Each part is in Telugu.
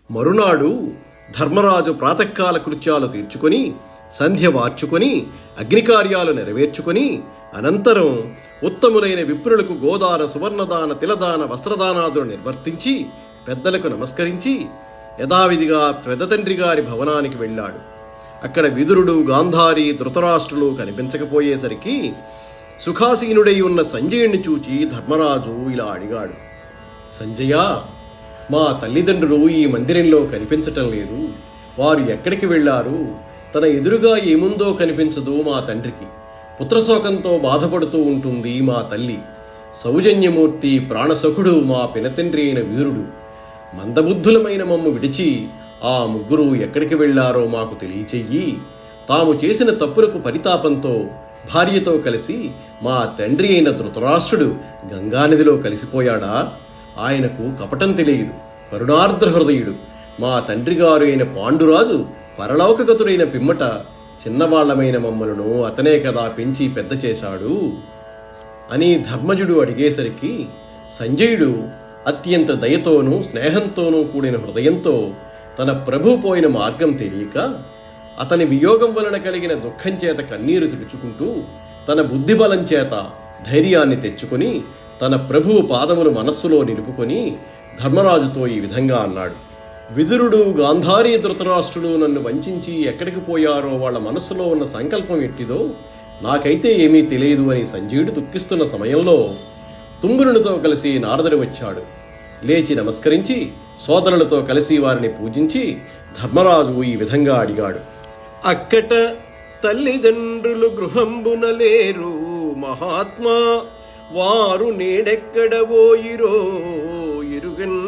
మరునాడు ధర్మరాజు ప్రాతకాల కృత్యాలు తీర్చుకొని సంధ్య వార్చుకొని అగ్నికార్యాలు నెరవేర్చుకొని అనంతరం ఉత్తములైన విప్రులకు గోదాన సువర్ణదాన తిలదాన వస్త్రదానాదులు నిర్వర్తించి పెద్దలకు నమస్కరించి యథావిధిగా పెద్ద తండ్రి గారి భవనానికి వెళ్ళాడు. అక్కడ విదురుడు, గాంధారి, ధృతరాష్ట్రులు కనిపించకపోయేసరికి సుఖాసీనుడై ఉన్న సంజయుణ్ణి చూచి ధర్మరాజు ఇలా అడిగాడు. సంజయ, మా తల్లిదండ్రులు ఈ మందిరంలో కనిపించటం లేదు. వారు ఎక్కడికి వెళ్ళారు? తన ఎదురుగా ఏముందో కనిపించదు మా తండ్రికి. పుత్రశోకంతో బాధపడుతూ ఉంటుంది మా తల్లి. సౌజన్యమూర్తి ప్రాణసఖుడు మా పినతండ్రి అయిన వీరుడు. మందబుద్ధులమైన మమ్ము విడిచి ఆ ముగ్గురు ఎక్కడికి వెళ్లారో మాకు తెలియచెయ్యి. తాము చేసిన తప్పులకు పరితాపంతో భార్యతో కలిసి మా తండ్రి అయిన ధృతరాష్ట్రుడు గంగానదిలో కలిసిపోయాడా? ఆయనకు కపటం తెలియదు, కరుణార్ద్ర హృదయుడు. మా తండ్రి గారు అయిన పాండురాజు పరలోకగతుడైన పిమ్మట చిన్నవాళ్లమైన మమ్మలను అతనే కదా పెంచి పెద్ద చేశాడు అని ధర్మజుడు అడిగేసరికి సంజయుడు అత్యంత దయతోనూ స్నేహంతోనూ కూడిన హృదయంతో తన ప్రభు పోయిన మార్గం తెలియక అతని వియోగం వలన కలిగిన దుఃఖం చేత కన్నీరు తుడుచుకుంటూ తన బుద్ధిబలం చేత ధైర్యాన్ని తెచ్చుకొని తన ప్రభువు పాదములు మనస్సులో నిలుపుకొని ధర్మరాజుతో ఈ విధంగా అన్నాడు. విదురుడు, గాంధారీ, ధృతరాష్ట్రుడు నన్ను వంచించి ఎక్కడికి పోయారో వాళ్ళ మనస్సులో ఉన్న సంకల్పం ఎట్టిదో నాకైతే ఏమీ తెలియదు అని సంజయుడు దుఃఖిస్తున్న సమయంలో తుంబురునితో కలిసి నారదుడు వచ్చాడు. లేచి నమస్కరించి సోదరులతో కలిసి వారిని పూజించి ధర్మరాజు ఈ విధంగా అడిగాడు. అక్కట తల్లిదండ్రులు గృహంబున లేరు మహాత్మా, వారు నేడెక్కడబోయిరో ఇరుగన్.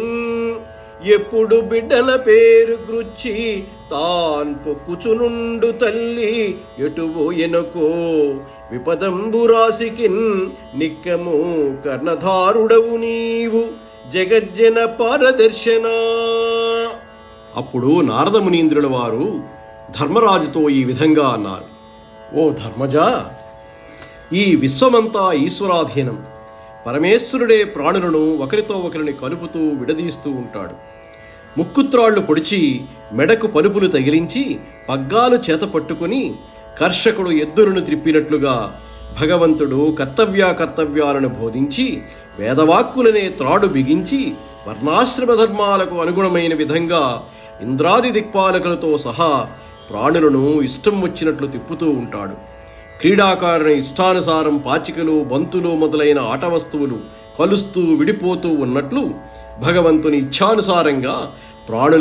ఎప్పుడు బిడ్డల పేరు గృచ్చి తాన్ పొక్కుచునుండు తల్లి ఎటుబోయెనకో విపదంబురాసికిన్ నిక్కము కర్ణధారుడవు నీవు జగజ్జన పారదర్శన. అప్పుడు నారద మునీంద్రుల వారు ధర్మరాజుతో ఈ విధంగా అన్నారు. ఓ ధర్మజా, ఈ విశ్వమంతా ఈశ్వరాధీనం. పరమేశ్వరుడే ప్రాణులను ఒకరితో ఒకరిని కలుపుతూ విడదీస్తూ ఉంటాడు. ముక్కుత్రాళ్లు పొడిచి మెడకు పలుపులు తగిలించి పగ్గాలు చేత పట్టుకుని కర్షకుడు ఎద్దులను త్రిప్పినట్లుగా భగవంతుడు కర్తవ్యాలను బోధించి వేదవాక్కులనే త్రాడు బిగించి వర్ణాశ్రమ ధర్మాలకు అనుగుణమైన విధంగా ఇంద్రాది దిక్పాలకులతో సహా ప్రాణులను ఇష్టం వచ్చినట్లు తిప్పుతూ ఉంటాడు. క్రీడాకారుని ఇష్టానుసారం పాచికలు, బంతులు మొదలైన ఆట వస్తువులు కలుస్తూ విడిపోతూ ఉన్నట్లు భగవంతుని ఇచ్ఛానుసారంగా ప్రాణులు